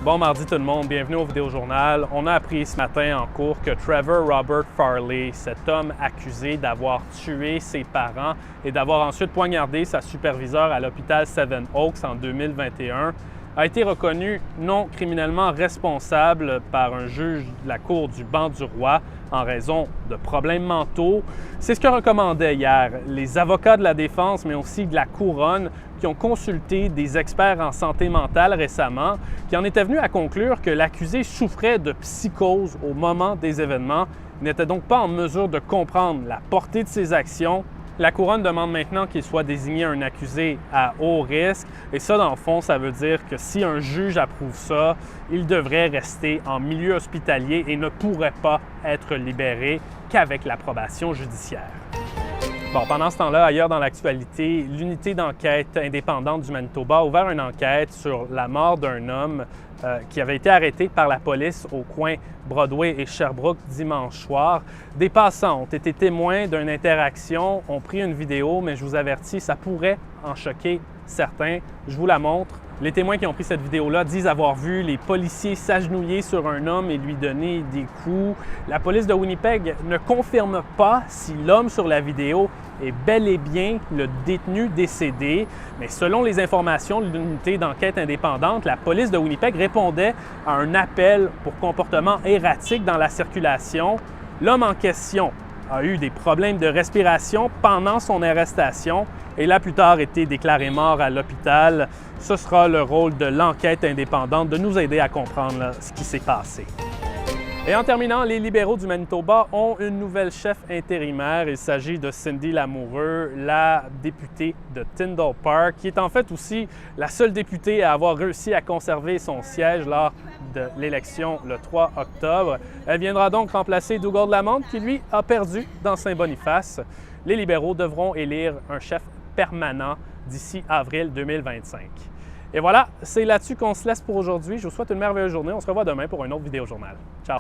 Bon mardi tout le monde, bienvenue au Vidéojournal. On a appris ce matin en cours que Trevor Robert Farley, cet homme accusé d'avoir tué ses parents et d'avoir ensuite poignardé sa superviseure à l'hôpital Seven Oaks en 2021, a été reconnu non criminellement responsable par un juge de la Cour du banc du roi en raison de problèmes mentaux. C'est ce que recommandaient hier les avocats de la défense, mais aussi de la couronne, qui ont consulté des experts en santé mentale récemment, qui en étaient venus à conclure que l'accusé souffrait de psychose au moment des événements, n'était donc pas en mesure de comprendre la portée de ses actions. La couronne demande maintenant qu'il soit désigné un accusé à haut risque. Et ça, dans le fond, ça veut dire que si un juge approuve ça, il devrait rester en milieu hospitalier et ne pourrait pas être libéré qu'avec l'approbation judiciaire. Bon, pendant ce temps-là, ailleurs dans l'actualité, l'unité d'enquête indépendante du Manitoba a ouvert une enquête sur la mort d'un homme qui avait été arrêté par la police au coin Broadway et Sherbrooke dimanche soir. Des passants ont été témoins d'une interaction, ont pris une vidéo, mais je vous avertis, ça pourrait en choquer certains. Je vous la montre. Les témoins qui ont pris cette vidéo-là disent avoir vu les policiers s'agenouiller sur un homme et lui donner des coups. La police de Winnipeg ne confirme pas si l'homme sur la vidéo est bel et bien le détenu décédé. Mais selon les informations de l'unité d'enquête indépendante, la police de Winnipeg répondait à un appel pour comportement erratique dans la circulation. L'homme en question a eu des problèmes de respiration pendant son arrestation et l'a plus tard été déclaré mort à l'hôpital. Ce sera le rôle de l'enquête indépendante de nous aider à comprendre ce qui s'est passé. Et en terminant, les libéraux du Manitoba ont une nouvelle chef intérimaire. Il s'agit de Cindy Lamoureux, la députée de Tyndall Park, qui est en fait aussi la seule députée à avoir réussi à conserver son siège lors de l'élection le 3 octobre. Elle viendra donc remplacer Dougald Lamont, qui lui a perdu dans Saint-Boniface. Les libéraux devront élire un chef permanent d'ici avril 2025. Et voilà, c'est là-dessus qu'on se laisse pour aujourd'hui. Je vous souhaite une merveilleuse journée. On se revoit demain pour un autre Vidéojournal. Ciao!